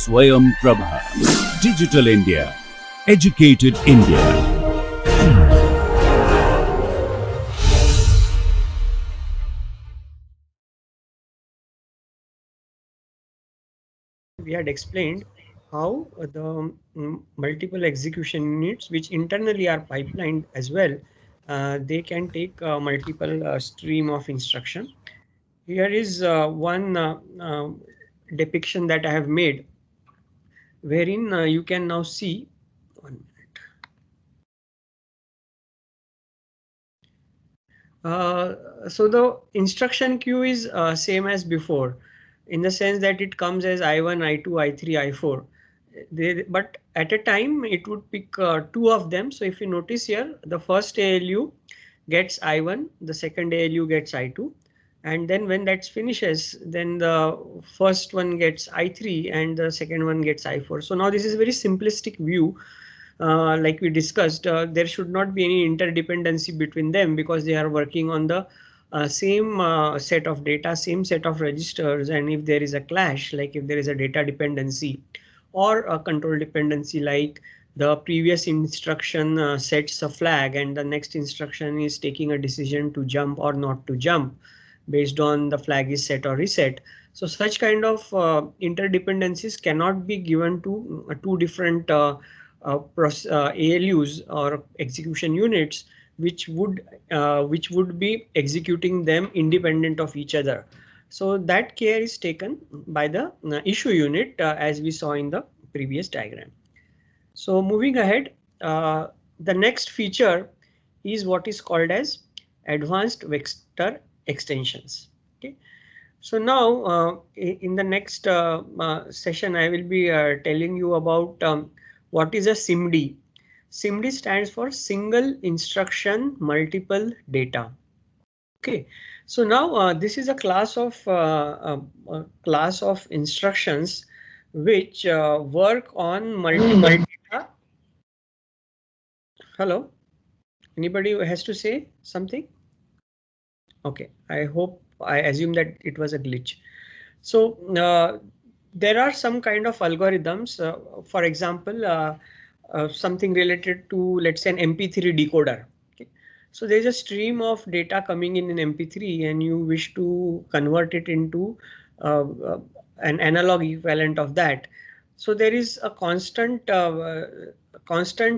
Swayam Prabha. Digital India. Educated India. We had explained how the multiple execution units, which internally are pipelined as well, they can take multiple stream of instruction. Here is one depiction that I have made, wherein you can now see. 1 minute. So the instruction queue is same as before, in the sense that it comes as I1, I2, I3, I4. But at a time it would pick two of them. So if you notice here, the first ALU gets I1, the second ALU gets I2, and then when that finishes, then the first one gets I3 and the second one gets I4. So now this is a very simplistic view. Like we discussed, there should not be any interdependency between them because they are working on the same set of data, same set of registers, and if there is a clash, like if there is a data dependency or a control dependency, like the previous instruction sets a flag and the next instruction is taking a decision to jump or not to jump based on the flag is set or reset. So such kind of interdependencies cannot be given to two different ALUs or execution units, which would be executing them independent of each other. So that care is taken by the issue unit, as we saw in the previous diagram. So moving ahead, the next feature is what is called as advanced vector extensions. Okay. So now in the next session, I will be telling you about what is a SIMD. SIMD stands for single instruction multiple data. Okay, so now this is a class of instructions which work on multiple data. Hello, anybody who has to say something? Okay, I assume that it was a glitch. So there are some kind of algorithms, for example, something related to, let's say, an MP3 decoder. Okay. So there's a stream of data coming in MP3 and you wish to convert it into uh, an analog equivalent of that. So there is a constant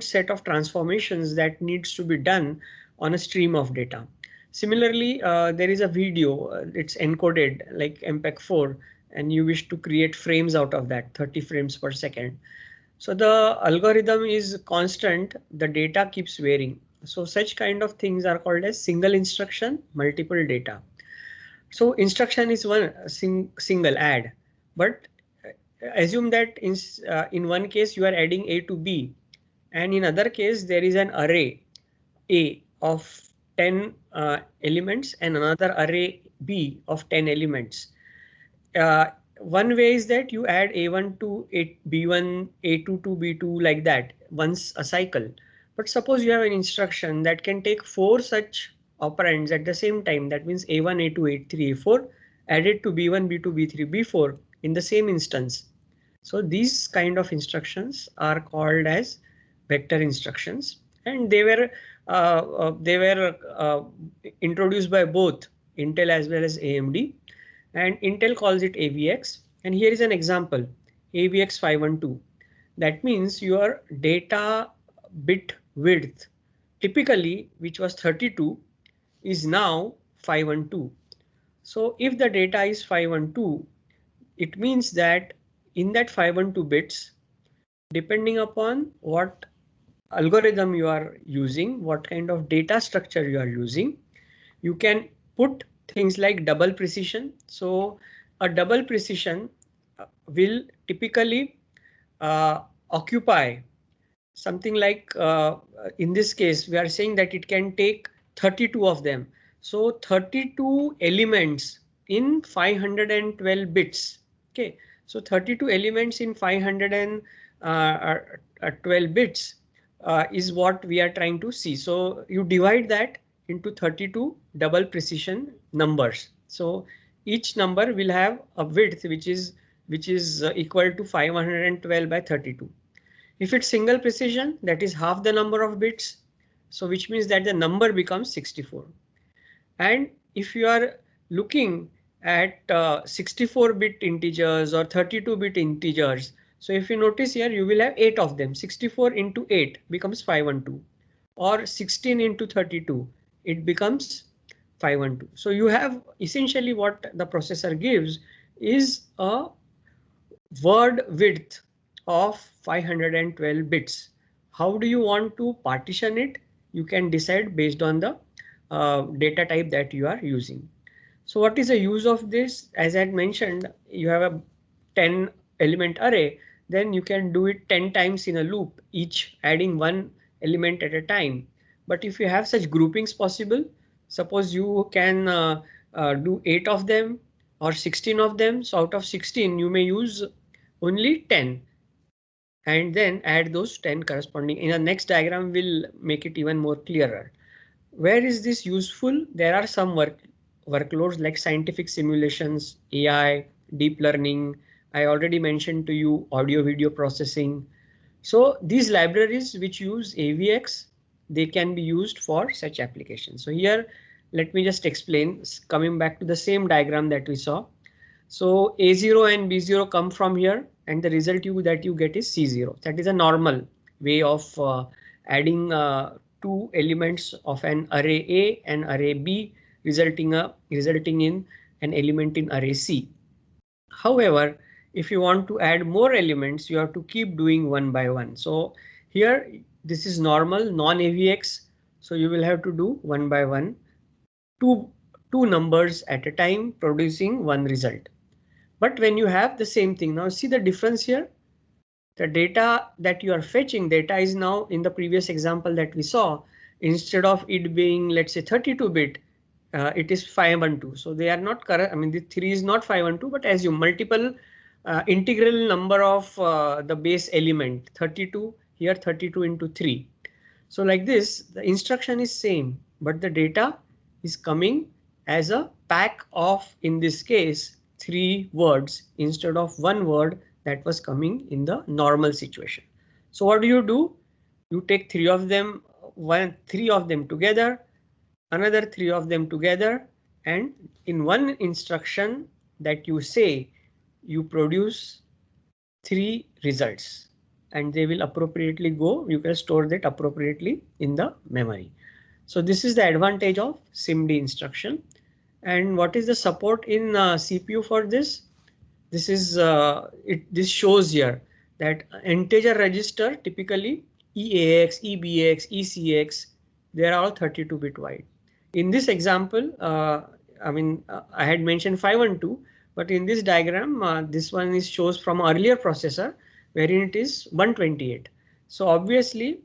set of transformations that needs to be done on a stream of data. Similarly, there is a video, it's encoded like MPEG-4, and you wish to create frames out of that, 30 frames per second. So the algorithm is constant, the data keeps varying. So such kind of things are called as single instruction, multiple data. So instruction is one single add, but assume that in one case you are adding A to B, and in other case there is an array A of 10 elements and another array B of 10 elements. Uh, One way is that you add A1 to B1, A2 to B2 like that once a cycle. But suppose you have an instruction that can take four such operands at the same time. That means A1, A2, A3, A4 added to B1, B2, B3, B4 in the same instance. So these kind of instructions are called as vector instructions, and they were introduced by both Intel as well as AMD, and Intel calls it AVX. And here is an example, AVX 512. That means your data bit width, typically which was 32, is now 512. So if the data is 512, it means that in that 512 bits, depending upon what algorithm you are using, what kind of data structure you are using, you can put things like double precision. So a double precision will typically occupy something like, in this case, we are saying that it can take 32 of them. So 32 elements in 512 bits. Okay, so 32 elements in 512 bits is what we are trying to see. So you divide that into 32 double precision numbers. So each number will have a width which is which is equal to 512 by 32. If it's single precision, that is half the number of bits. So which means that the number becomes 64. And if you are looking at 64-bit integers or 32-bit integers, so if you notice here, you will have 8 of them. 64 into 8 becomes 512, or 16 into 32, it becomes 512. So you have essentially what the processor gives is a word width of 512 bits. How do you want to partition it? You can decide based on the data type that you are using. So what is the use of this? As I had mentioned, you have a 10 element array, then you can do it 10 times in a loop, each adding one element at a time. But if you have such groupings possible, suppose you can do 8 of them or 16 of them. So out of 16, you may use only 10 and then add those 10 corresponding. In the next diagram, we'll make it even more clearer. Where is this useful? There are some workloads like scientific simulations, AI, deep learning. I already mentioned to you audio video processing. So these libraries which use AVX, they can be used for such applications. So here, let me just explain, coming back to the same diagram that we saw. So A0 and B0 come from here, and the result that you get is C0. That is a normal way of adding two elements of an array A and array B, resulting in an element in array C. However, if you want to add more elements, you have to keep doing one by one. So here, this is normal, non-AVX. So you will have to do one by one, two, two numbers at a time, producing one result. But when you have the same thing, now see the difference here. The data that you are fetching, data is now in the previous example that we saw, instead of it being, let's say, 32-bit, it is 512. So they are not correct. I mean, the 3 is not 512, but as you multiple integral number of the base element, 32, here 32 into 3. So like this, the instruction is same, but the data is coming as a pack of, in this case, 3 words instead of 1 word that was coming in the normal situation. So what do? You take 3 of them, 3 of them together, another 3 of them together, and in one instruction that you say, you produce 3 results, and they will appropriately go, you can store that appropriately in the memory. So this is the advantage of SIMD instruction. And what is the support in CPU for this? This is this shows here that integer register, typically EAX, EBX, ECX, they are all 32-bit wide. In this example, I had mentioned 512, but in this diagram, this one is shows from earlier processor wherein it is 128. So obviously,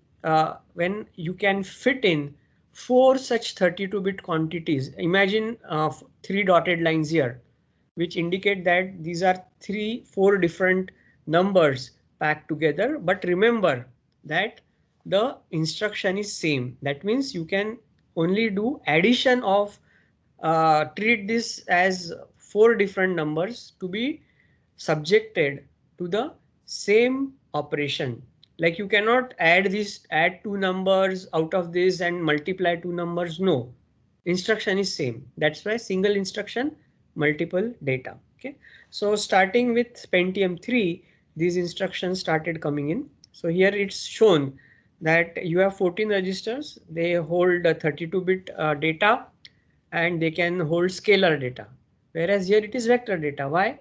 when you can fit in 4 such 32-bit quantities, imagine 3 dotted lines here, which indicate that these are 4 different numbers packed together. But remember that the instruction is same. That means you can only do addition of, treat this as 4 different numbers to be subjected to the same operation. Like you cannot add 2 numbers out of this and multiply 2 numbers. No, instruction is same. That's why single instruction, multiple data. Okay, so starting with Pentium 3, these instructions started coming in. So here it's shown that you have 14 registers. They hold 32-bit data, and they can hold scalar data. Whereas here it is vector data. Why?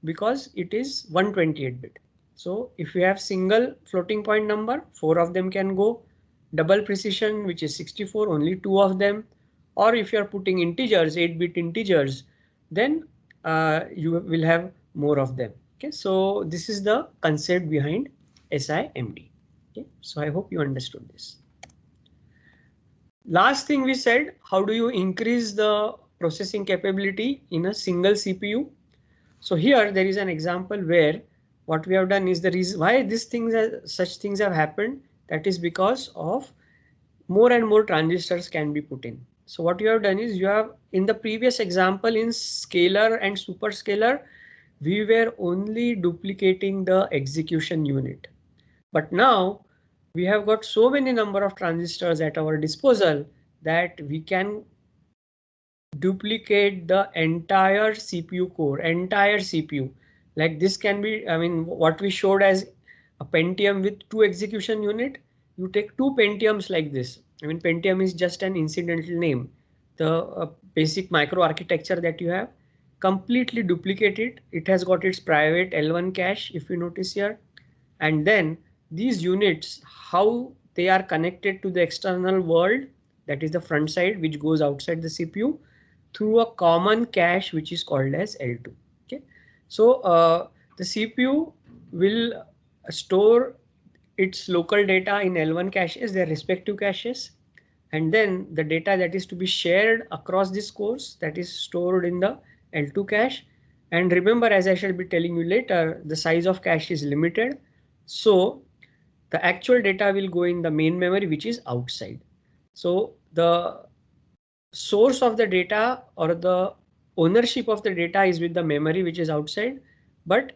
Because it is 128-bit. So if you have single floating point number, 4 of them can go. Double precision, which is 64, only 2 of them. Or if you are putting integers, 8-bit integers, then you will have more of them. Okay, so this is the concept behind SIMD. Okay, so I hope you understood this. Last thing we said, how do you increase the processing capability in a single CPU? So here there is an example where what we have done is the reason why such things have happened. That is because of more and more transistors can be put in. So what you have done is, you have in the previous example in scalar and superscalar, we were only duplicating the execution unit. But now we have got so many number of transistors at our disposal that we can duplicate the entire CPU core, entire CPU. Like this can be, I mean, what we showed as a Pentium with 2 execution unit, you take 2 Pentiums like this. I mean, Pentium is just an incidental name. The basic microarchitecture that you have, completely duplicate it. It has got its private L1 cache, if you notice here. And then these units, how they are connected to the external world, that is the front side which goes outside the CPU, through a common cache which is called as L2. Okay, so the CPU will store its local data in L1 caches, their respective caches, and then the data that is to be shared across this course, that is stored in the L2 cache. And remember, as I shall be telling you later, the size of cache is limited, so the actual data will go in the main memory which is outside. So the source of the data or the ownership of the data is with the memory which is outside, but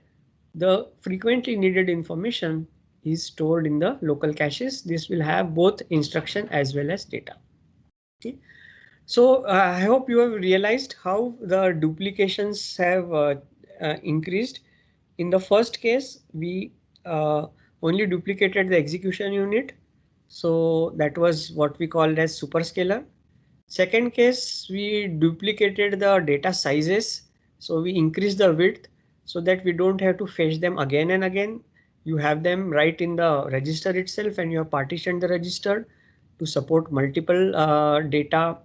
the frequently needed information is stored in the local caches. This will have both instruction as well as data. Okay. So I hope you have realized how the duplications have increased. In the first case, we only duplicated the execution unit. So that was what we called as superscalar. Second case, we duplicated the data sizes. So we increased the width so that we don't have to fetch them again and again. You have them right in the register itself, and you have partitioned the register to support multiple uh, data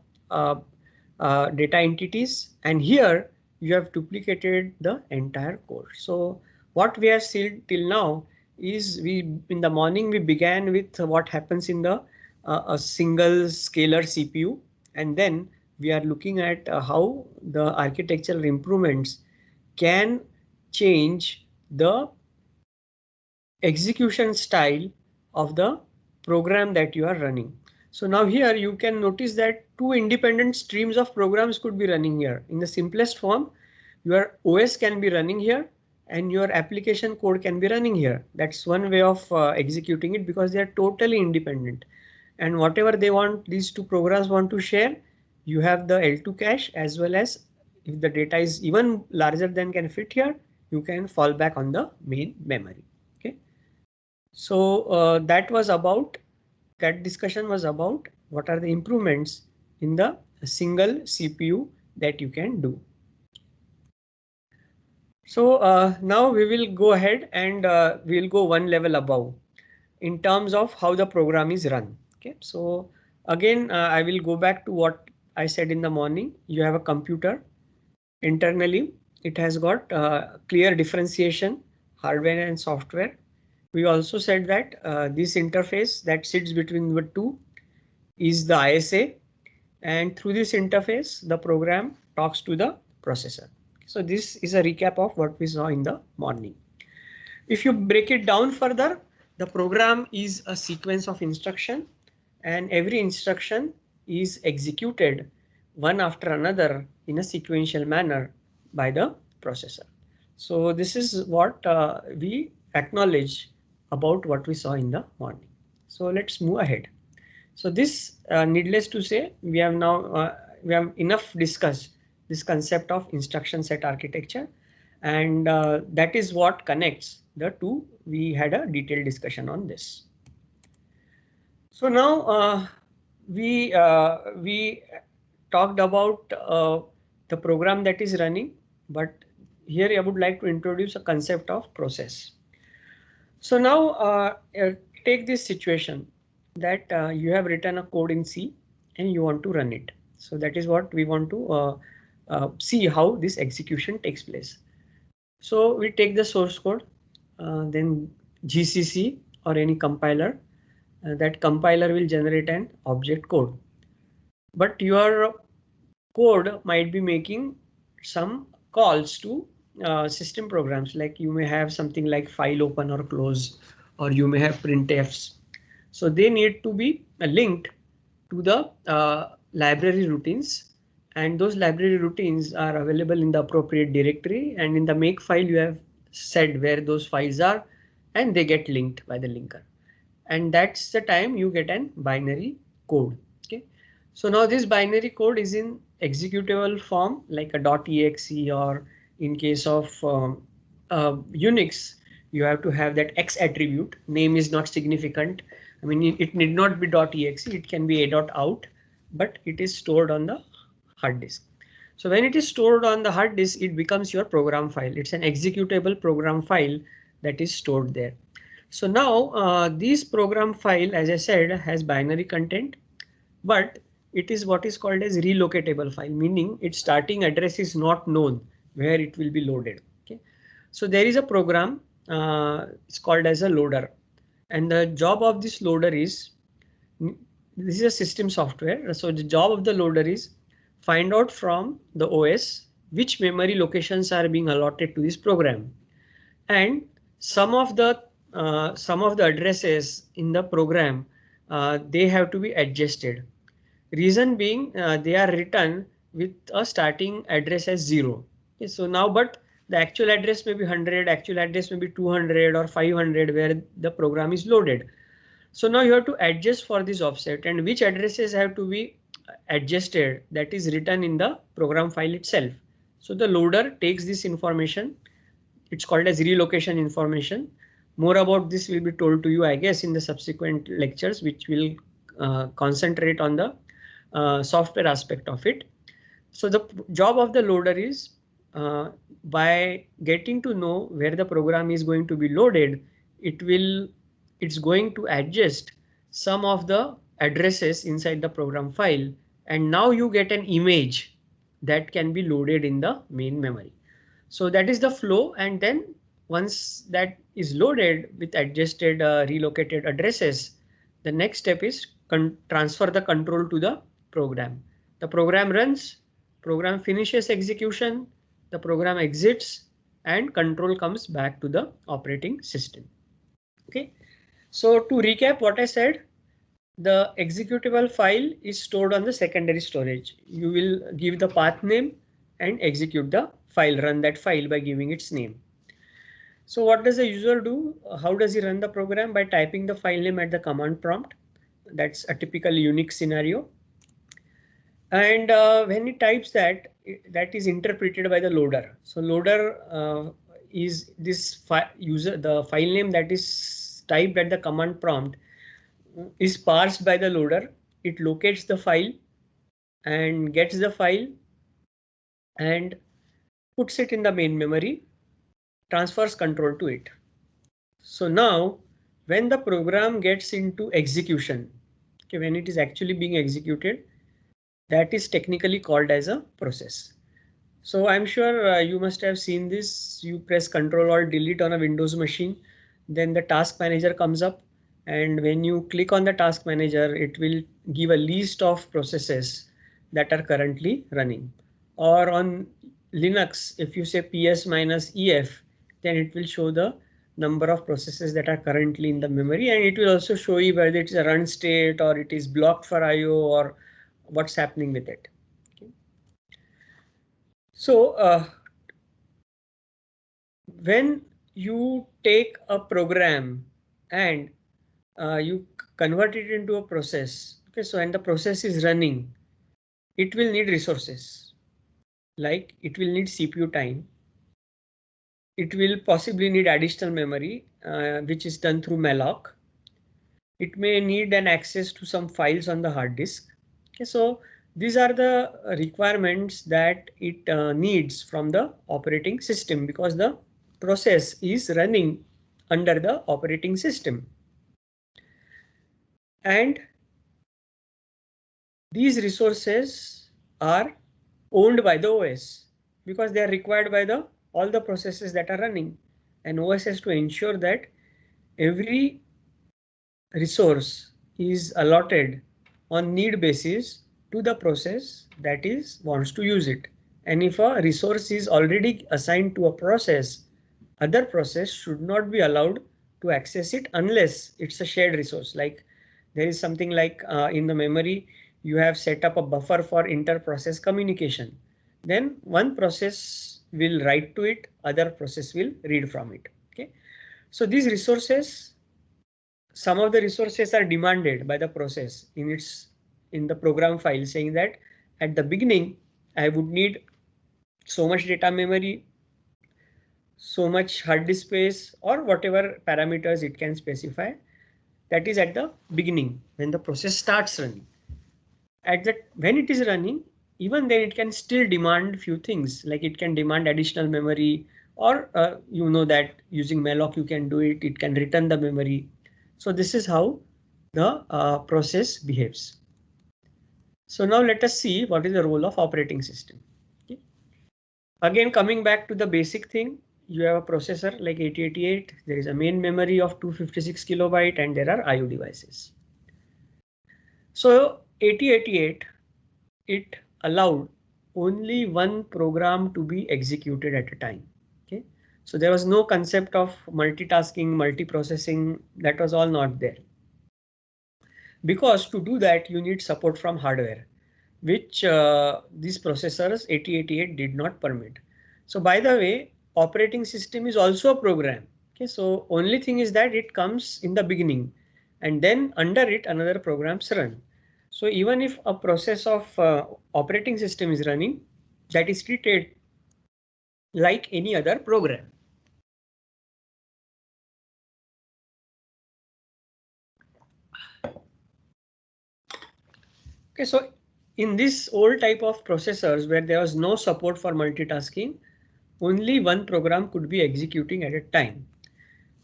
entities. And here you have duplicated the entire code. So what we have seen till now is, we in the morning we began with what happens in the a single scalar CPU, and then we are looking at how the architectural improvements can change the execution style of the program that you are running. So now here you can notice that two independent streams of programs could be running here. In the simplest form, your OS can be running here and your application code can be running here. That's one way of executing it, because they are totally independent. And whatever they want, these two programs want to share, you have the L2 cache, as well as if the data is even larger than can fit here, you can fall back on the main memory. Okay. So that discussion was about what are the improvements in the single CPU that you can do. So now we will go ahead and we'll go one level above in terms of how the program is run. Okay, so again I will go back to what I said in the morning. You have a computer internally. It has got clear differentiation, hardware and software. We also said that this interface that sits between the two is the ISA, and through this interface the program talks to the processor. So this is a recap of what we saw in the morning. If you break it down further, the program is a sequence of instruction, and every instruction is executed one after another in a sequential manner by the processor. So this is what we acknowledge about what we saw in the morning. So let's move ahead. So this, needless to say, we have enough discussed this concept of instruction set architecture, and that is what connects the two. We had a detailed discussion on this. So now we talked about the program that is running, but here I would like to introduce a concept of process. So now take this situation that you have written a code in C and you want to run it. So that is what we want to see how this execution takes place. So we take the source code, then GCC or any compiler. That compiler will generate an object code. But your code might be making some calls to system programs, like you may have something like file open or close, or you may have printfs. So they need to be linked to the library routines and those library routines are available in the appropriate directory, and in the make file you have said where those files are, and they get linked by the linker, and that's the time you get an binary code. Okay, so now this binary code is in executable form like a .exe, or in case of Unix, you have to have that X attribute. Name is not significant. I mean, it need not be .exe, it can be a.out, but it is stored on the hard disk. So when it is stored on the hard disk, it becomes your program file. It's an executable program file that is stored there. So now this program file, as I said, has binary content, but it is what is called as relocatable file, meaning its starting address is not known where it will be loaded. Okay, so there is a program, it's called as a loader, and the job of this loader is, this is a system software. So the job of the loader is find out from the OS which memory locations are being allotted to this program, and some of the addresses in the program, they have to be adjusted. Reason being, they are written with a starting address as 0. Okay, so now, but the actual address may be 100, actual address may be 200 or 500 where the program is loaded. So now you have to adjust for this offset, and which addresses have to be adjusted, that is written in the program file itself. So the loader takes this information. It's called as relocation information. More about this will be told to you, I guess, in the subsequent lectures, which will concentrate on the software aspect of it. So the job of the loader is, by getting to know where the program is going to be loaded, it's going to adjust some of the addresses inside the program file, and now you get an image that can be loaded in the main memory. So that is the flow, and then once that is loaded with adjusted relocated addresses, the next step is transfer the control to the program. The program runs, program finishes execution, the program exits, and control comes back to the operating system. Okay, so to recap what I said, the executable file is stored on the secondary storage. You will give the path name and execute the file, run that file by giving its name. So what does the user do? How does he run the program? By typing the file name at the command prompt. That's a typical Unix scenario. And when he types that, that is interpreted by the loader. So loader is this the file name that is typed at the command prompt is parsed by the loader. It locates the file and gets the file and puts it in the main memory, transfers control to it. So now when the program gets into execution, okay, when it is actually being executed, that is technically called as a process. So I'm sure you must have seen this. You press Ctrl or Delete on a Windows machine, then the task manager comes up, and when you click on the task manager, it will give a list of processes that are currently running. Or on Linux, if you say ps-ef, then it will show the number of processes that are currently in the memory, and it will also show you whether it's a run state or it is blocked for IO or what's happening with it. Okay. So when you take a program and you convert it into a process, okay, so and the process is running, it will need resources, like it will need CPU time, it will possibly need additional memory, which is done through malloc. It may need an access to some files on the hard disk. Okay, so these are the requirements that it needs from the operating system, because the process is running under the operating system. And these resources are owned by the OS because they are required by the all the processes that are running. And OS has to ensure that every resource is allotted on need basis to the process that is wants to use it. And if a resource is already assigned to a process, other process should not be allowed to access it unless it's a shared resource. Like there is something like in the memory, you have set up a buffer for inter-process communication. Then one process will write to it, other process will read from it. Okay. So these resources, some of the resources are demanded by the process in the program file, saying that at the beginning I would need so much data memory, so much hard disk space, or whatever parameters it can specify. That is at the beginning when the process starts running. At that, when it is running, even then it can still demand few things, like it can demand additional memory, or you know that using malloc you can do it, it can return the memory. So this is how the process behaves. So now let us see what is the role of operating system. Okay. Again, coming back to the basic thing, you have a processor like 8088, there is a main memory of 256 kilobyte, and there are IO devices. So 8088, it allowed only one program to be executed at a time. Okay, so there was no concept of multitasking, multiprocessing, that was all not there. Because to do that, you need support from hardware, which these processors 8088 did not permit. So by the way, operating system is also a program. Okay, so only thing is that it comes in the beginning, and then under it another programs run. So even if a process of operating system is running, that is treated like any other program. Okay, so in this old type of processors where there was no support for multitasking, only one program could be executing at a time.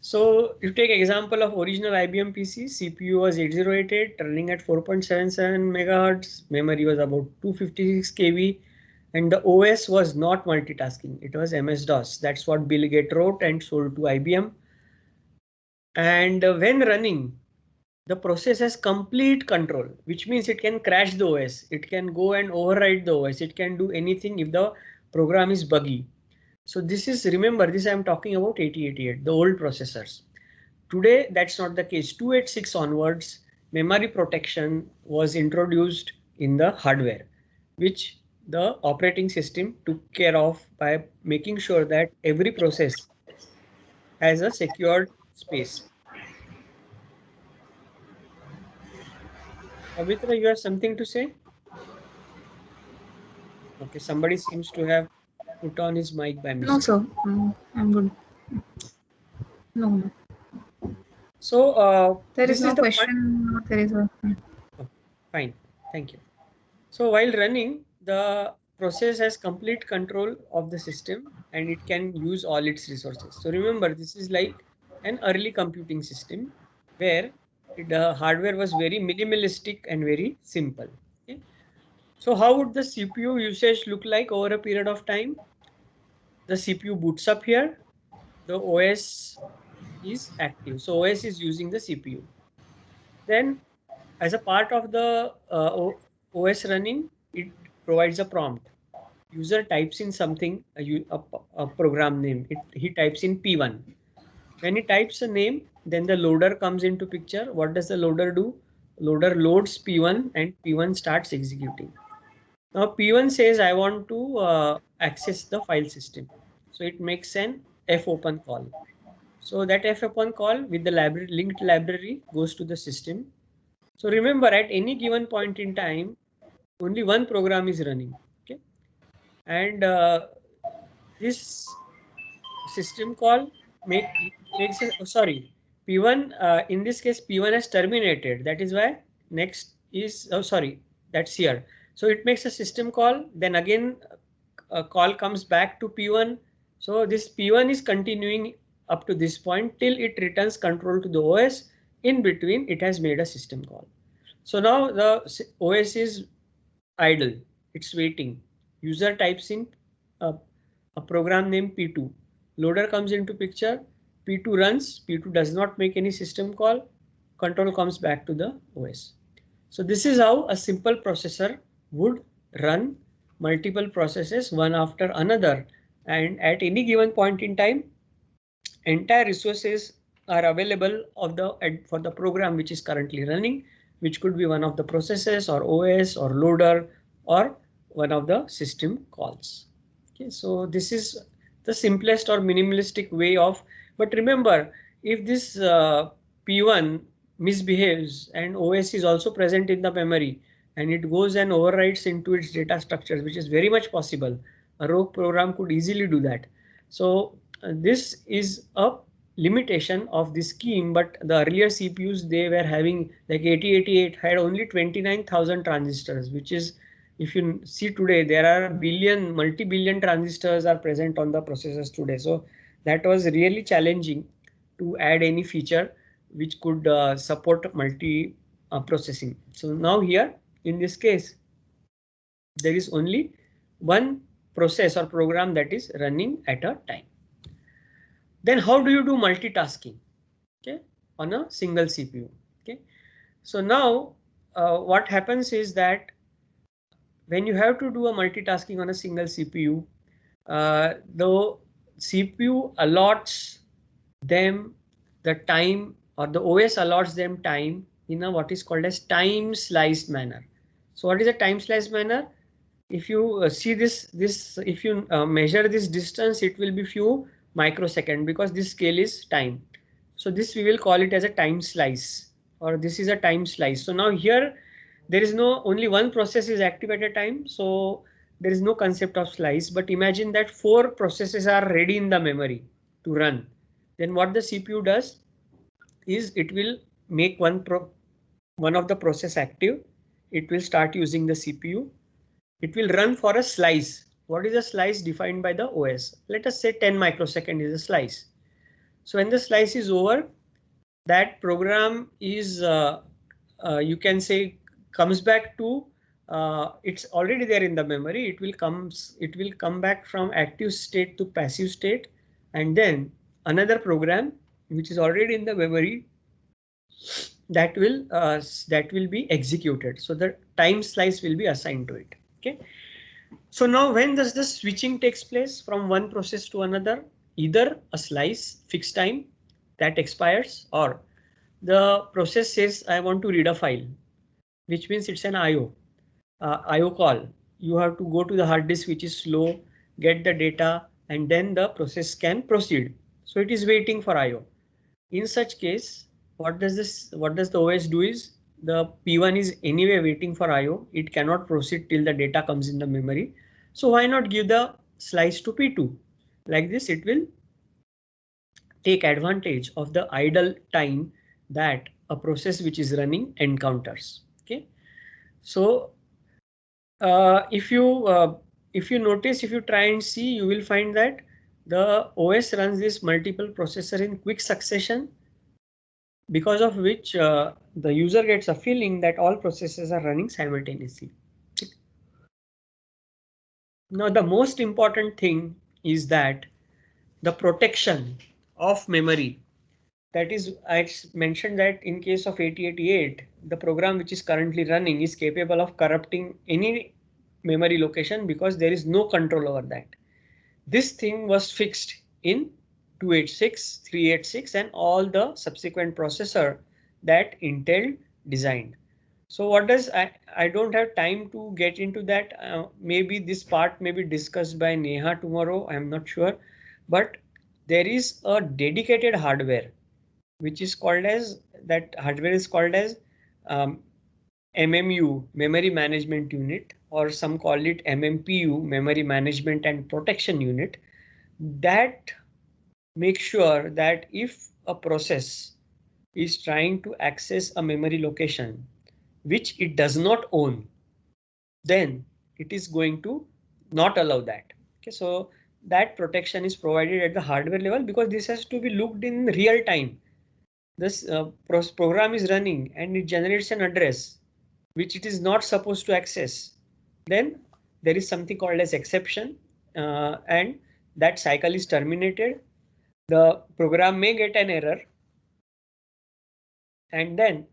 So you take example of original IBM PC, CPU was 8088 running at 4.77 megahertz, memory was about 256 KB, and the OS was not multitasking. It was MS-DOS. That's what Bill Gates wrote and sold to IBM. And when running, the process has complete control, which means it can crash the OS. It can go and override the OS. It can do anything if the program is buggy. So this is, remember, this I am talking about 8088, the old processors. Today, that's not the case. 286 onwards, memory protection was introduced in the hardware, which the operating system took care of by making sure that every process has a secured space. Pavitra, you have something to say? Okay, somebody seems to have put on his mic by No, mistake. sir. I'm good. No, no. So There is this is no the point. question. There is a. Okay, fine. Thank you. So while running, the process has complete control of the system and it can use all its resources. So remember, this is like an early computing system where the hardware was very minimalistic and very simple. Okay. So how would the CPU usage look like over a period of time? The CPU boots up here, the OS is active. So OS is using the CPU. Then as a part of the OS running, it provides a prompt. User types in something, a program name. He types in P1. When he types a name, then the loader comes into picture. What does the loader do? Loader loads P1 and P1 starts executing. Now P1 says, I want to access the file system. So it makes an fopen call. So that fopen call with the library, linked library goes to the system. So remember, at any given point in time, only one program is running. Okay, and this system call makes a, oh, sorry, P1 in this case P1 has terminated. That is why next is, oh sorry, that's here. So it makes a system call. Then again a call comes back to P1. So this P1 is continuing up to this point till it returns control to the OS. In between, it has made a system call. So now the OS is idle, it's waiting. User types in a, a program named P2. Loader comes into picture, P2 runs, P2 does not make any system call, control comes back to the OS. So this is how a simple processor would run multiple processes one after another, and at any given point in time, entire resources are available of the for the program which is currently running, which could be one of the processes or OS or loader or one of the system calls. Okay, so this is the simplest or minimalistic way of, but remember, if this P1 misbehaves and OS is also present in the memory and it goes and overwrites into its data structures, which is very much possible, a rogue program could easily do that. So this is a limitation of the scheme, but the earlier CPUs, they were having like 8088 had only 29,000 transistors, which is, if you see today, there are billion, multi-billion transistors are present on the processors today. So that was really challenging to add any feature which could support multi processing. So now here in this case, there is only one process or program that is running at a time. Then how do you do multitasking? Okay, on a single CPU. Okay, so now what happens is that when you have to do a multitasking on a single CPU, the CPU allots them the time, or the OS allots them time in a what is called as time sliced manner. So what is a time sliced manner? If you see this, if you measure this distance, it will be few microsecond because this scale is time. So this we will call it as a time slice, or this is a time slice. So now here there is no, only one process is active at a time. So there is no concept of slice, but imagine that four processes are ready in the memory to run. Then what the CPU does is it will make one of the process active. It will start using the CPU. It will run for a slice. What is a slice defined by the OS? Let us say 10 microsecond is a slice. So when the slice is over, that program is, you can say, comes back to, it's already there in the memory. It will come back from active state to passive state, and then another program which is already in the memory, that will be executed. So the time slice will be assigned to it. Okay. So now when does the switching takes place from one process to another? Either a slice fixed time that expires, or the process says I want to read a file, which means it's an IO call. You have to go to the hard disk, which is slow, get the data, and then the process can proceed. So it is waiting for IO. In such case, what does the OS do is, the P1 is anyway waiting for IO. It cannot proceed till the data comes in the memory. So why not give the slice to P2? Like this, it will take advantage of the idle time that a process which is running encounters. Okay, so if you notice, if you try and see, you will find that the OS runs this multiple processor in quick succession, because of which the user gets a feeling that all processes are running simultaneously. Now the most important thing is that the protection of memory. That is, I mentioned that in case of 8088, the program which is currently running is capable of corrupting any memory location because there is no control over that. This thing was fixed in 286, 386 and all the subsequent processor that Intel designed. So what does, I don't have time to get into that. Maybe this part may be discussed by Neha tomorrow. I'm not sure. But there is a dedicated hardware which is called as, that hardware is called as um, MMU, Memory Management Unit, or some call it MMPU, Memory Management and Protection Unit, that makes sure that if a process is trying to access a memory location which it does not own, then it is going to not allow that. Okay, so that protection is provided at the hardware level because this has to be looked in real time. This program is running and it generates an address which it is not supposed to access. Then there is something called as exception, and that cycle is terminated. The program may get an error, and then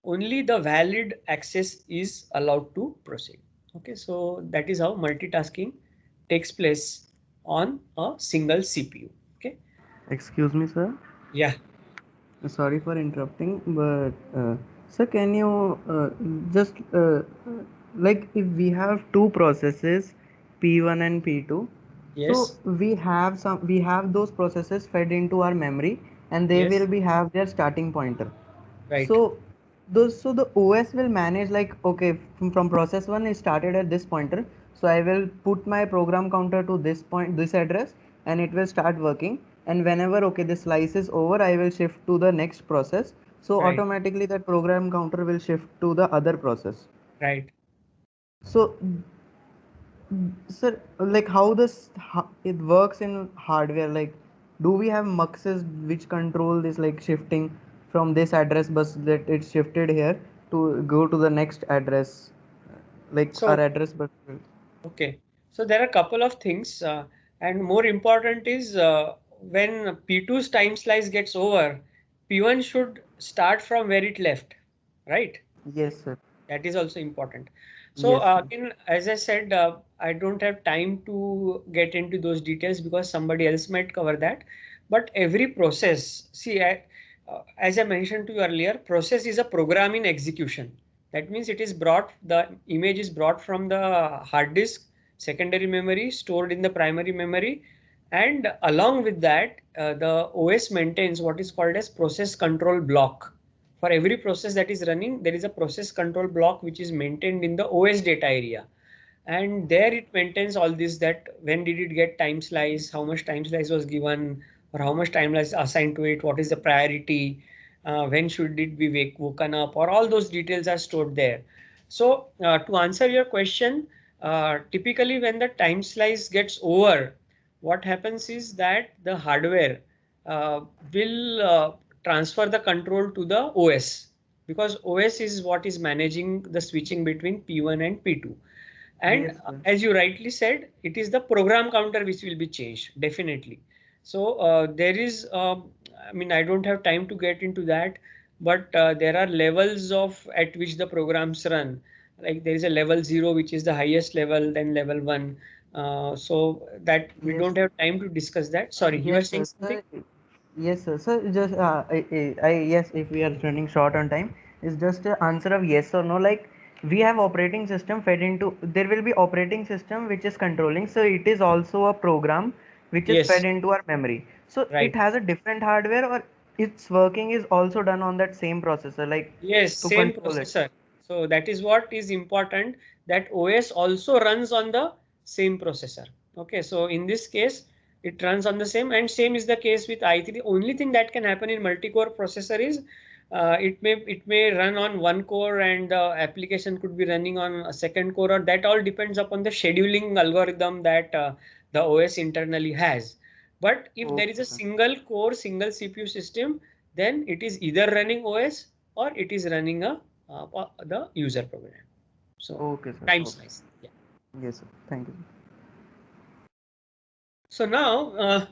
only the valid access is allowed to proceed. Okay, so that is how multitasking takes place on a single CPU. Okay. Excuse me, sir. Yeah. Sorry for interrupting, but So can you just like if we have two processes, P1 and P2, so Yes, we have those processes fed into our memory, and they will yes, be have their starting pointer. right, So the OS will manage like, okay, from process one it started at this pointer, so I will put my program counter to this point, this address, and it will start working. And whenever, okay, this slice is over, I will shift to the next process. So right, automatically that program counter will shift to the other process. right. So sir, like how it works in hardware, like do we have muxes which control this, like shifting from this address bus that it's shifted here to go to the next address, like our So, address bus okay. So there are a couple of things, and more important is when P2's time slice gets over, P1 should start from where it left, right? yes sir, That is also important. So yes sir, again, as I said, I don't have time to get into those details because somebody else might cover that. But every process, see, as I mentioned to you earlier, process is a program in execution. That means it is brought, the image is brought from the hard disk, secondary memory, stored in the primary memory, and along with that, the OS maintains what is called as process control block. For every process that is running, there is a process control block which is maintained in the OS data area. And there it maintains all this, that when did it get time slice, how much time slice was given, or how much time was assigned to it, what is the priority, when should it be woken up, or all those details are stored there. So to answer your question, typically when the time slice gets over, what happens is that the hardware uh, will transfer the control to the OS, because OS is what is managing the switching between P1 and P2. And yes sir, as you rightly said, it is the program counter which will be changed, definitely. So there is, I mean, I don't have time to get into that, but there are levels of at which the programs run. Like there is a level 0, which is the highest level, then level 1. So that we yes don't sir. have time to discuss that. Sorry, you are Yes, saying sir. something? Yes, sir. So just yes, if we are running short on time, is just an answer of yes or no. Like we have operating system fed into. There will be operating system which is controlling. So it is also a program which is fed Yes, into our memory. So it right. has a different hardware, or its working is also done on that same processor, like Yes, to same control it. processor. So that is what is important, that OS also runs on the same processor. Okay, so in this case, it runs on the same, and same is the case with i3. The only thing that can happen in multi-core processor is it may run on one core and the application could be running on a second core, or that all depends upon the scheduling algorithm that the OS internally has. But if there is Okay, a sir. single core, single CPU system, then it is either running OS or it is running the user program. So Okay, sir. time Okay. slice. Yeah. Yes, sir. Thank you. So now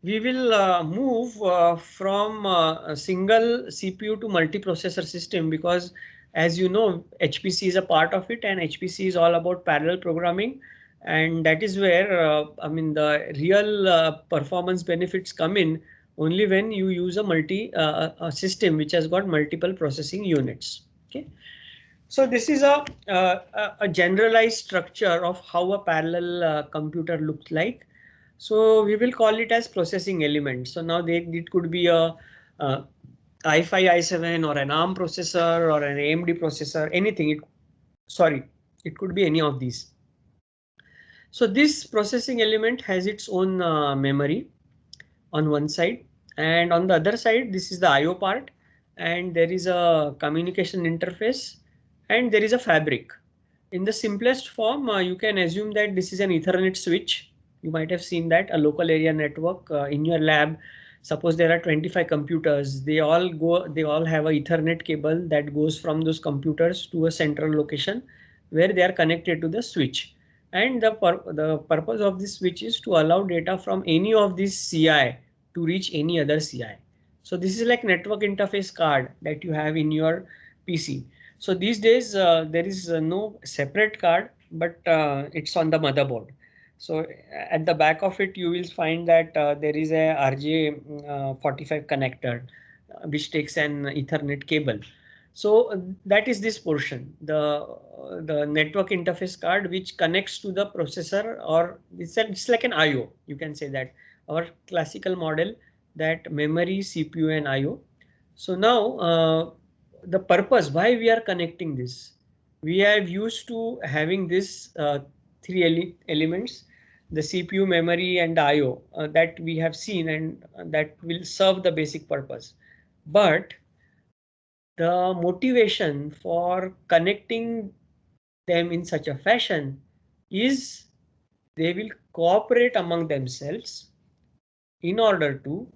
we will move from a single CPU to multiprocessor system, because as you know, HPC is a part of it, and HPC is all about parallel programming. And that is where, I mean, the real performance benefits come in only when you use a system which has got multiple processing units. Okay. So this is a generalized structure of how a parallel computer looks like. So we will call it as processing element. So now it could be a i5, i7, or an ARM processor, or an AMD processor, anything. Sorry, it could be any of these. So this processing element has its own memory on one side, and on the other side, this is the IO part, and there is a communication interface, and there is a fabric. In the simplest form, you can assume that this is an Ethernet switch. You might have seen that, a local area network in your lab. Suppose there are 25 computers. They all have a Ethernet cable that goes from those computers to a central location where they are connected to the switch. And the purpose of this switch is to allow data from any of these CI to reach any other CI. So this is like network interface card that you have in your PC. So these days there is no separate card, but it's on the motherboard. So at the back of it, you will find that there is a RJ45 connector, which takes an Ethernet cable. So that is this portion, the network interface card, which connects to the processor, or it's like an IO. You can say that our classical model, that memory, CPU, and IO. So now the purpose why we are connecting this, we have used to having this three elements, the CPU, memory, and the IO, that we have seen, and that will serve the basic purpose. But the motivation for connecting them in such a fashion is they will cooperate among themselves in order to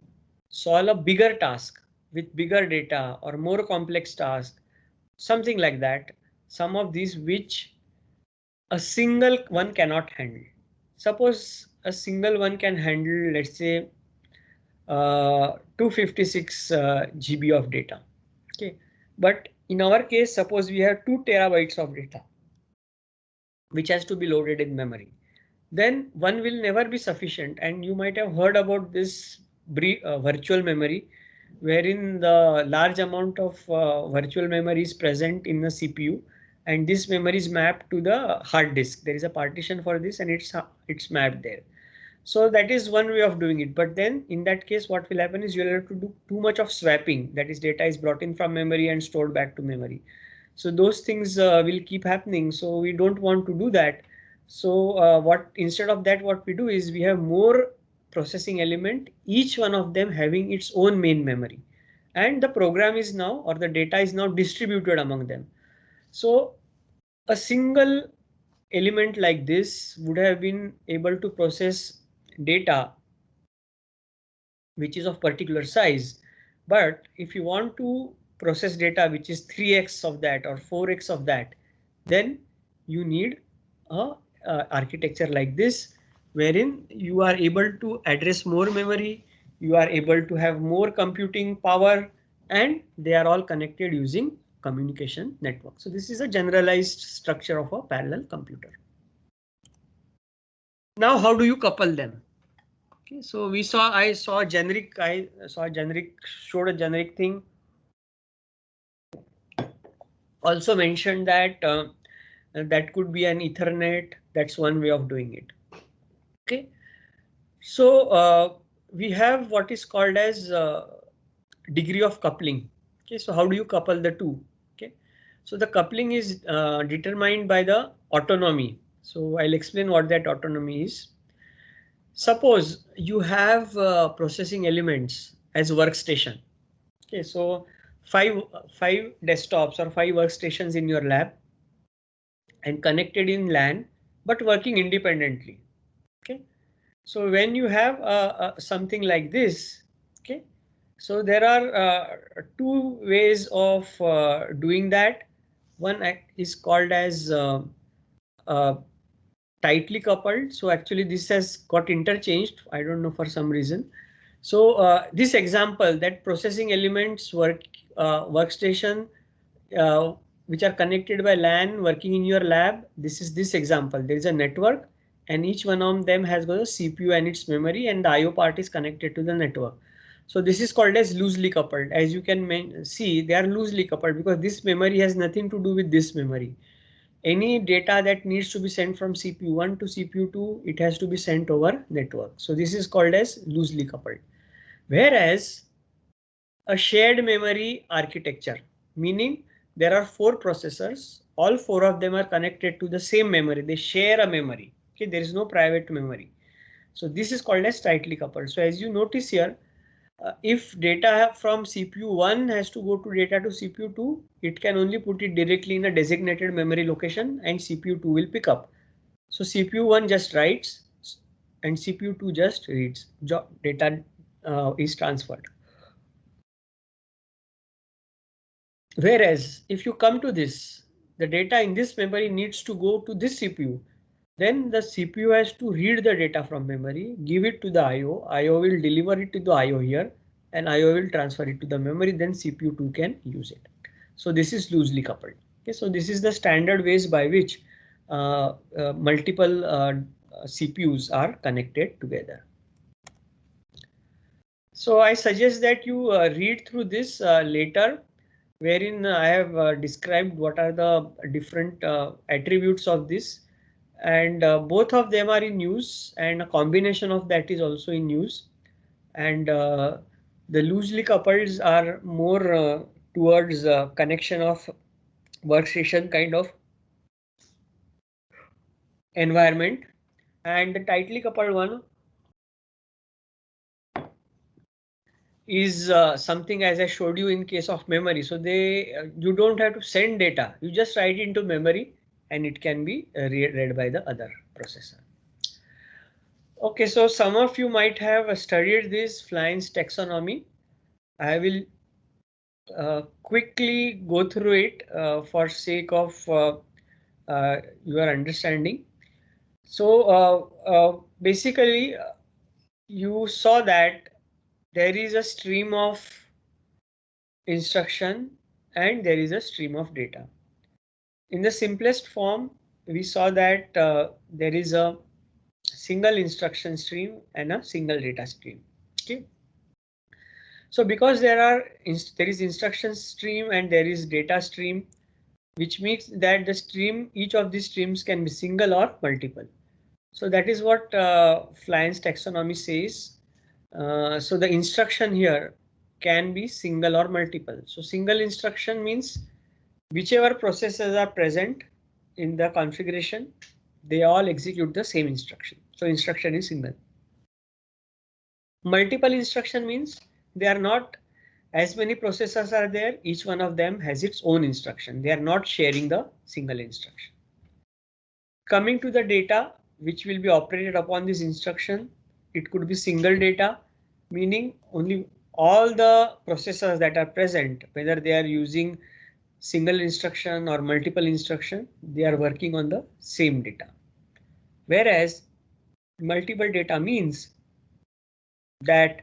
solve a bigger task with bigger data or more complex task, something like that. Some of these which a single one cannot handle. Suppose a single one can handle, let's say, 256 GB of data. Okay, but in our case, suppose we have 2 terabytes of data which has to be loaded in memory, then one will never be sufficient. And you might have heard about this virtual memory, wherein the large amount of virtual memory is present in the CPU, and this memory is mapped to the hard disk. There is a partition for this, and it's mapped there. So that is one way of doing it. But then in that case, what will happen is you'll have to do too much of swapping. That is, data is brought in from memory and stored back to memory. So those things will keep happening. So we don't want to do that. So what instead of that, what we do is we have more processing element, each one of them having its own main memory. And the program is now, or the data is now distributed among them. So a single element like this would have been able to process data which is of particular size. But if you want to process data which is 3x of that or 4x of that, then you need a architecture like this, wherein you are able to address more memory, you are able to have more computing power, and they are all connected using communication network. So this is a generalized structure of a parallel computer. Now, how do you couple them? Okay, so I saw a generic showed a generic thing. Also mentioned that that could be an Ethernet. That's one way of doing it. Okay, so we have what is called as degree of coupling. Okay, so how do you couple the two? Okay, so the coupling is determined by the autonomy. So I'll explain what that autonomy is. Suppose you have processing elements as workstation. Okay, so five desktops or 5 workstations in your lab and connected in LAN, but working independently. Okay, so when you have something like this, okay, so there are two ways of doing that. One is called as uh, tightly coupled. So actually this has got interchanged. I don't know for some reason. So this example, that processing elements workstation uh, which are connected by LAN working in your lab. This is this example. There is a network and each one of them has got a CPU and its memory, and the IO part is connected to the network. So this is called as loosely coupled. As you can see, they are loosely coupled because this memory has nothing to do with this memory. Any data that needs to be sent from CPU1 to CPU2, it has to be sent over network. So this is called as loosely coupled. Whereas a shared memory architecture, meaning there are 4 processors, all 4 of them are connected to the same memory. They share a memory. Okay, there is no private memory. So this is called as tightly coupled. So as you notice here, if data from CPU1 has to go to data to CPU2, it can only put it directly in a designated memory location and CPU2 will pick up. So CPU1 just writes and CPU2 just reads. Data is transferred. Whereas if you come to this, the data in this memory needs to go to this CPU. Then the CPU has to read the data from memory, give it to the IO. IO will deliver it to the IO here, and IO will transfer it to the memory. Then CPU2 can use it. So this is loosely coupled. Okay, so this is the standard ways by which multiple CPUs are connected together. So I suggest that you read through this later. wherein I have described what are the different attributes of this, and both of them are in use, and a combination of that is also in use. And the loosely coupled are more towards connection of workstation kind of environment, and the tightly coupled one is something as I showed you in case of memory. So you don't have to send data, you just write into memory and it can be read by the other processor. Okay, so some of you might have studied this Flynn's taxonomy. I will quickly go through it for sake of your understanding. So basically, you saw that there is a stream of instruction and there is a stream of data. In the simplest form, we saw that there is a single instruction stream and a single data stream. Okay. So because there is instruction stream and there is data stream, which means that the stream, each of these streams can be single or multiple. So that is what Flynn's taxonomy says. So the instruction here can be single or multiple. So single instruction means whichever processes are present in the configuration, they all execute the same instruction. So instruction is single. Multiple instruction means they are not as many processors are there, each one of them has its own instruction. They are not sharing the single instruction. Coming to the data which will be operated upon this instruction, it could be single data, meaning only all the processors that are present, whether they are using single instruction or multiple instruction, they are working on the same data. Whereas multiple data means that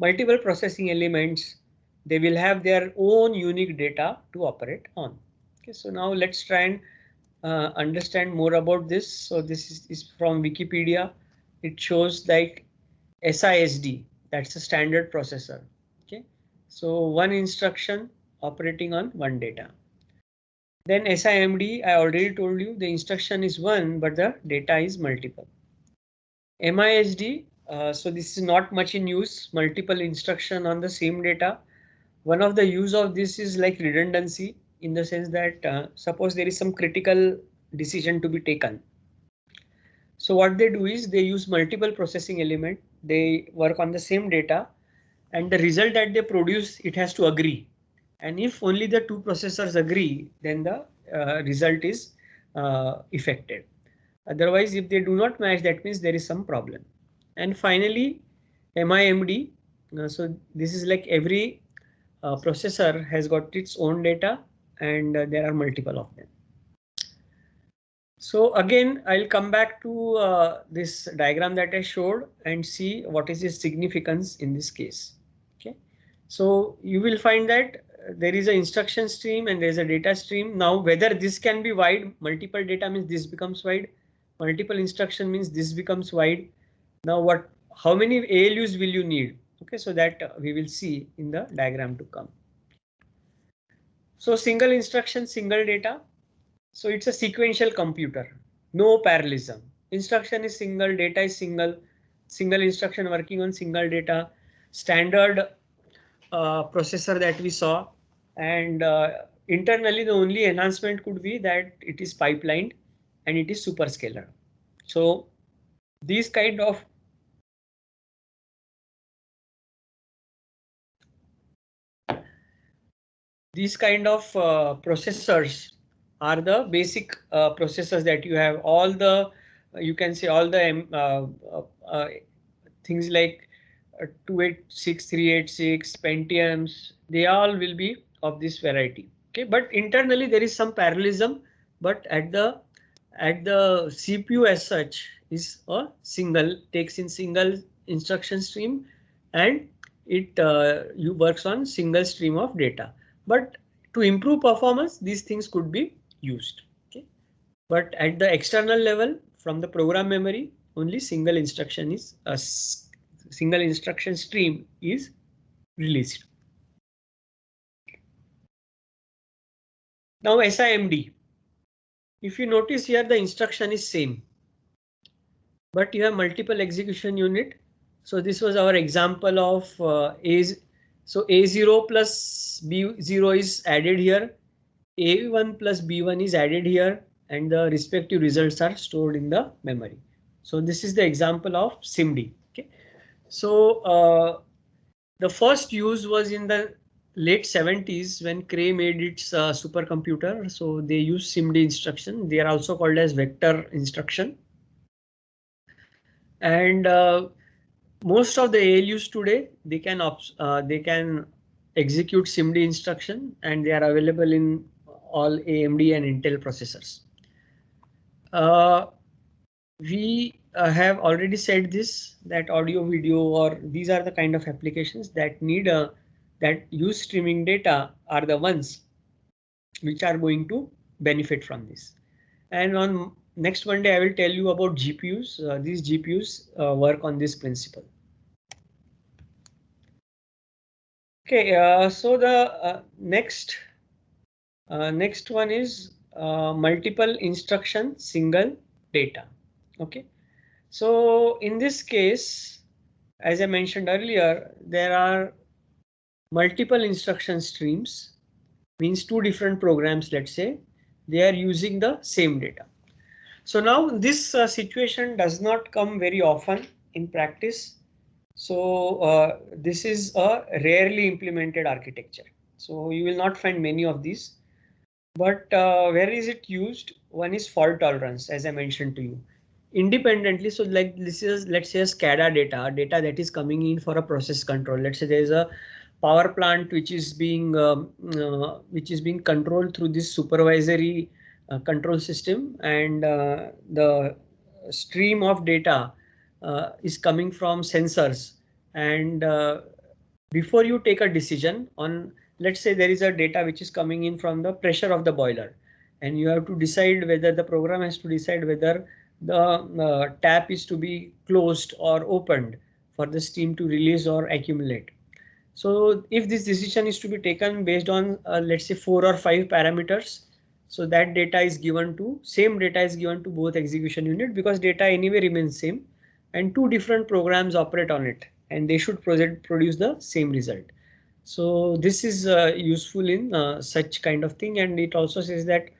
multiple processing elements, they will have their own unique data to operate on. Okay, so now let's try and understand more about this. So this is from Wikipedia. It shows like SISD, that's a standard processor. Okay, so one instruction operating on one data. Then SIMD, I already told you the instruction is one, but the data is multiple. MISD, so this is not much in use, multiple instruction on the same data. One of the use of this is like redundancy, in the sense that suppose there is some critical decision to be taken. So what they do is they use multiple processing element, they work on the same data, and the result that they produce, it has to agree. And if only the two processors agree, then the result is effected. Otherwise, if they do not match, that means there is some problem. And finally, MIMD. So this is like every processor has got its own data, and there are multiple of them. So again, I'll come back to this diagram that I showed and see what is its significance in this case. Okay, so you will find that there is an instruction stream and there is a data stream. Now, whether this can be wide, multiple data means this becomes wide, multiple instruction means this becomes wide. Now, how many ALUs will you need? Okay, so that we will see in the diagram to come. So single instruction, single data. So it's a sequential computer, no parallelism. Instruction is single, data is single, single instruction working on single data, standard processor that we saw, and internally the only enhancement could be that it is pipelined and it is superscalar. So these kind of processors are the basic processors that you have. All the you can say all the things like 286, 386, Pentiums, they all will be of this variety. Okay, but internally there is some parallelism, but at the CPU as such is a single, takes in single instruction stream, and it you works on single stream of data. But to improve performance, these things could be used. Okay, but at the external level, from the program memory, only single instruction is a single instruction stream is released. Now SIMD. If you notice here, the instruction is same, but you have multiple execution unit. So this was our example of so A0 plus B0 is added here, A1 plus B1 is added here, and the respective results are stored in the memory. So this is the example of SIMD. Okay. So the first use was in the late 70s when Cray made its supercomputer. So they use SIMD instruction. They are also called as vector instruction. And most of the ALUs today, they can execute SIMD instruction, and they are available in all AMD and Intel processors. We have already said this, that audio, video, or these are the kind of applications that need that use streaming data are the ones which are going to benefit from this. And on next Monday, I will tell you about GPUs. These GPUs work on this principle. Okay, so the next one is multiple instruction, single data. Okay, so in this case, as I mentioned earlier, there are multiple instruction streams, means two different programs, let's say, they are using the same data. So now this situation does not come very often in practice. So this is a rarely implemented architecture. So you will not find many of these. But where is it used? One is fault tolerance, as I mentioned to you. Independently, so like this is, let's say, a SCADA data that is coming in for a process control. Let's say there is a power plant which is being controlled through this supervisory control system, and the stream of data is coming from sensors. And before you take a decision on, let's say there is a data which is coming in from the pressure of the boiler, and you have to decide whether the program has to decide whether the tap is to be closed or opened for the steam to release or accumulate. So if this decision is to be taken based on let's say 4 or 5 parameters, so that data is given to, same data is given to both execution unit, because data anyway remains same, and two different programs operate on it, and they should produce the same result. So this is useful in such kind of thing, and it also says that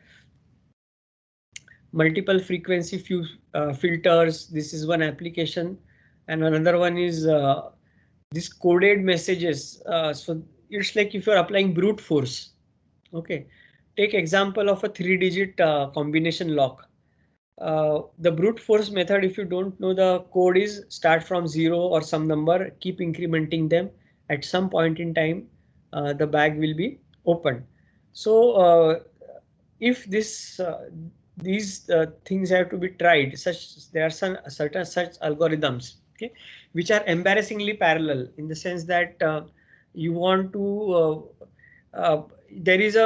multiple frequency filters, this is one application, and another one is this coded messages. So it's like if you're applying brute force. Okay, take example of a 3-digit combination lock. The brute force method, if you don't know the code, is start from 0 or some number, keep incrementing them. At some point in time, the bag will be opened. So if these things have to be tried, there are some certain such algorithms, okay, which are embarrassingly parallel, in the sense that you want to there is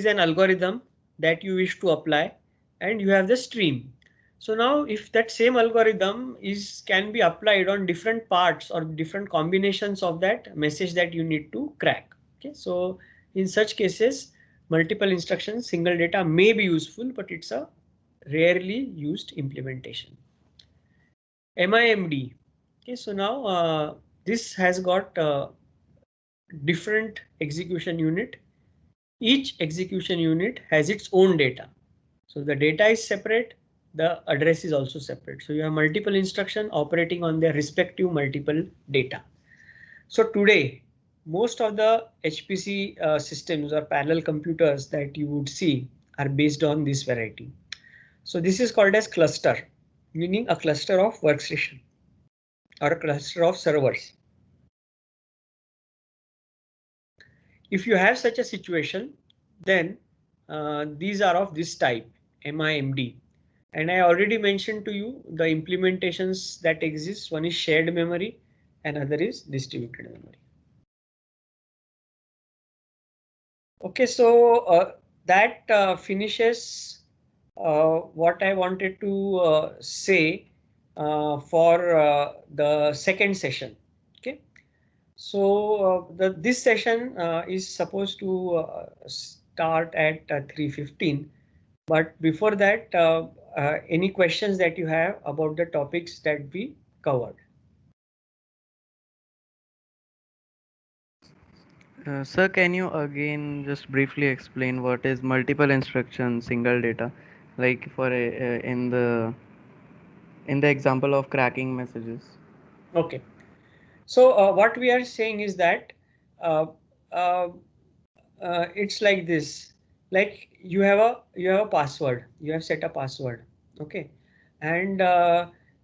an algorithm that you wish to apply, and you have the stream. So now if that same algorithm can be applied on different parts or different combinations of that message that you need to crack. Okay, so in such cases, multiple instructions, single data may be useful, but it's a rarely used implementation. MIMD. Okay, so now this has got different execution unit. Each execution unit has its own data. So the data is separate, the address is also separate. So you have multiple instruction operating on their respective multiple data. So today, most of the HPC systems or parallel computers that you would see are based on this variety. So this is called as cluster, meaning a cluster of workstation or a cluster of servers. If you have such a situation, then these are of this type, MIMD. And I already mentioned to you the implementations that exist. One is shared memory, another is distributed memory. Okay, so that finishes what I wanted to say for the second session. Okay, so this session is supposed to start at 3:15. But before that, any questions that you have about the topics that we covered? Sir, can you again just briefly explain what is multiple instruction single data, like for in the example of cracking messages? Okay. So what we are saying is that uh, uh, it's like this. Like you have a password. You have set a password. Okay, and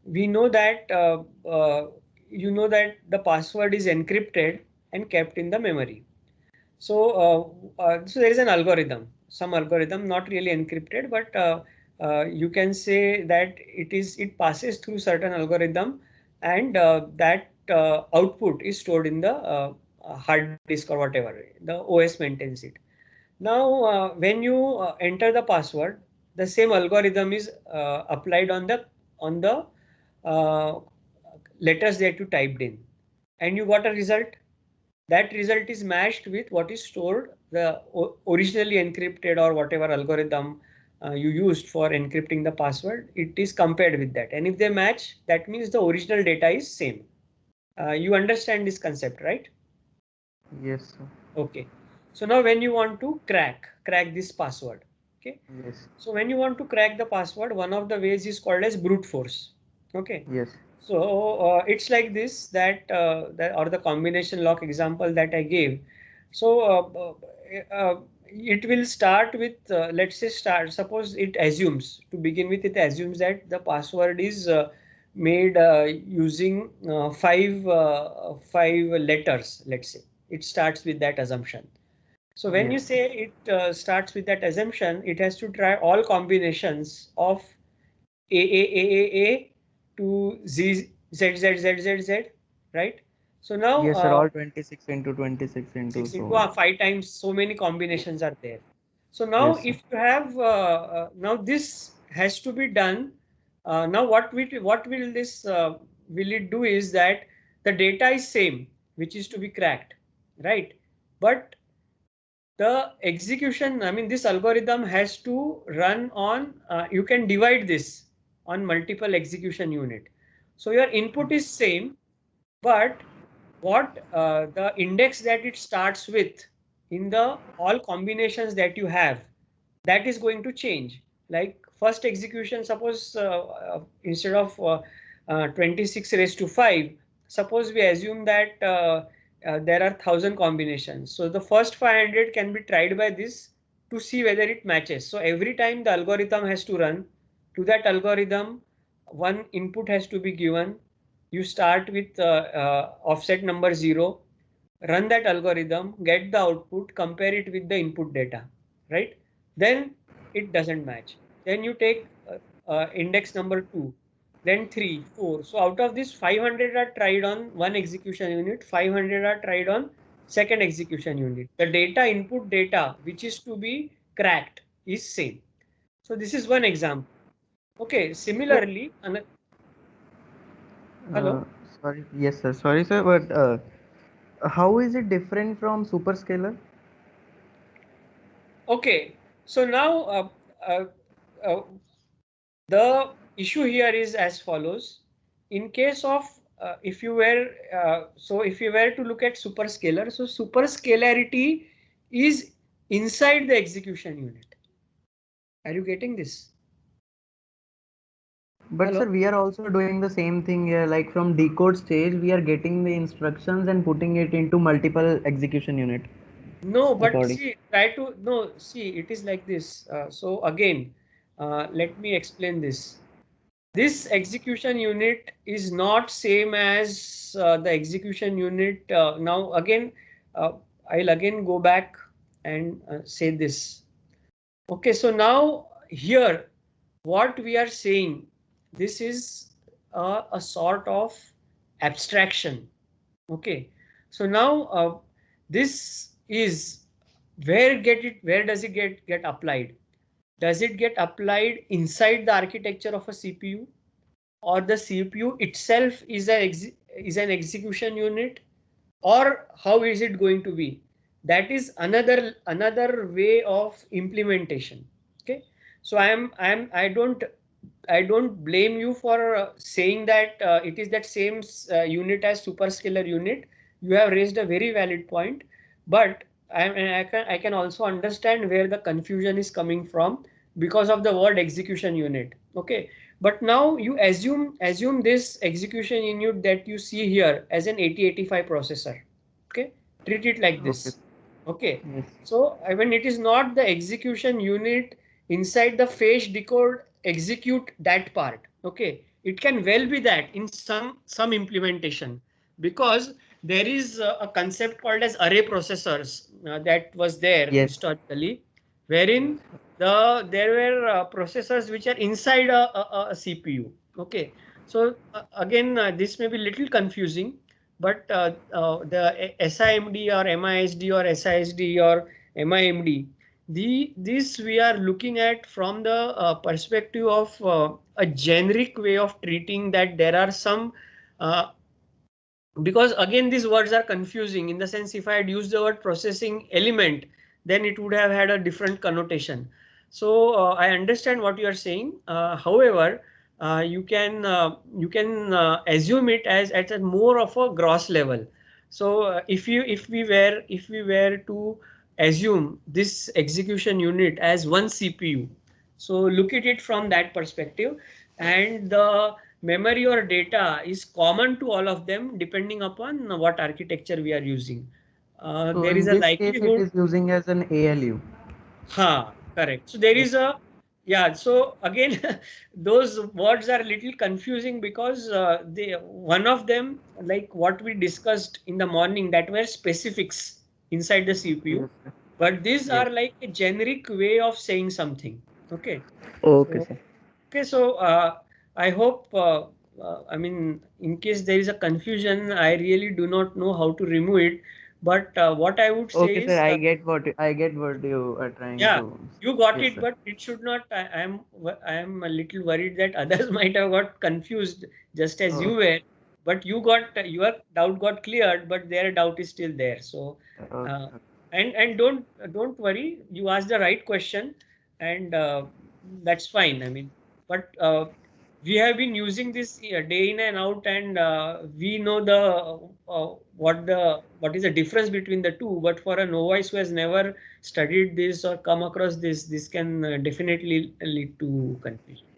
we know that you know that the password is encrypted and kept in the memory. So there is an algorithm, some algorithm, not really encrypted, but you can say that it passes through certain algorithm, and that output is stored in the hard disk or whatever. The OS maintains it. Now, when you enter the password, the same algorithm is applied on the uh, letters that you typed in, and you got a result. That result is matched with what is stored, the originally encrypted or whatever algorithm you used for encrypting the password. It is compared with that, and if they match, that means the original data is same. You understand this concept, right? Yes, sir. Okay. So now when you want to crack this password, okay. Yes. So when you want to crack the password, one of the ways is called as brute force. Okay. Yes. So it's like this, that or the combination lock example that I gave. So it will start with let's say start. Suppose it assumes to begin with, it assumes that the password is made using five letters. Let's say it starts with that assumption. So when you Yes. say it starts with that assumption, it has to try all combinations of A to Z, right? So now Yes, sir. All 26 into 26 into 6 so into on. 5 times, so many combinations are there. So now Yes, sir. if you have now this has to be done. Now what will this will it do is that the data is same, which is to be cracked, right? But the execution, I mean, this algorithm has to run on, you can divide this on multiple execution unit. So your input is same, but what the index that it starts with in the all combinations that you have, that is going to change. Like first execution, suppose instead of 26 raised to 5, suppose we assume that there are 1,000 combinations. So the first 500 can be tried by this to see whether it matches. So every time the algorithm has to run, to that algorithm, one input has to be given. You start with offset number 0, run that algorithm, get the output, compare it with the input data, right? Then it doesn't match. Then you take index number 2, then 3, 4. So out of this, 500 are tried on one execution unit, 500 are tried on second execution unit. The data, input data, which is to be cracked, is same. So this is one example. Okay, Sir, similarly, uh, hello. sorry. Yes, sir. Sorry, sir. But how is it different from superscalar? Okay, so now uh, uh, the issue here is as follows. In case of if you were to look at superscalar, so superscalarity is inside the execution unit. Are you getting this? But Hello? sir, we are also doing the same thing here. Like from decode stage, we are getting the instructions and putting it into multiple execution unit No, but according. see, try to, no, see, it is like this. So again, let me explain this. This execution unit is not same as the execution unit. Now again, uh, I'll again go back and say this. Okay, so now here, what we are saying, this is a sort of abstraction. Okay, so now this is where does it get applied? Does it get applied inside the architecture of a CPU, or the CPU itself is an execution unit, or how is it going to be? That is another way of implementation. Okay, so I don't blame you for saying that it is that same unit as superscalar unit. You have raised a very valid point, but I can also understand where the confusion is coming from because of the word execution unit. Okay, but now you assume this execution unit that you see here as an 8085 processor. Okay, treat it like Okay. this. Okay, Yes. so when it is not the execution unit inside the fetch decode execute that part. Okay, it can well be that in some implementation, because there is a concept called as array processors that was there Yes. historically, wherein there were processors which are inside a CPU. Okay, so again this may be little confusing, but the SIMD or MISD or SISD or MIMD, this we are looking at from the perspective of a generic way of treating that there are some uh, because again these words are confusing in the sense, if I had used the word processing element, then it would have had a different connotation. So I understand what you are saying. However, you can assume it as at a more of a gross level. So if we were to assume this execution unit as one CPU, so look at it from that perspective, and the memory or data is common to all of them depending upon what architecture we are using. So There is in a this case, it likelihood. is using as an ALU. Ha, correct. So there is Okay. a, yeah. So again, those words are a little confusing because one of them, like what we discussed in the morning, that were specifics inside the CPU, Yes, sir. but these Yes. are like a generic way of saying something. Okay. Okay, So sir. okay, so I hope, I mean, in case there is a confusion, I really do not know how to remove it. But what I would say Okay, sir. is, I get what you are trying yeah, to. you got Yes, it, sir. but it should not. I am a little worried that others might have got confused just as Oh, you were. But your doubt got cleared, but their doubt is still there. So, uh, okay. and don't worry. You asked the right question, and that's fine. I mean, but we have been using this day in and out, and we know what is the difference between the two. But for a novice who has never studied this or come across this, this can definitely lead to confusion.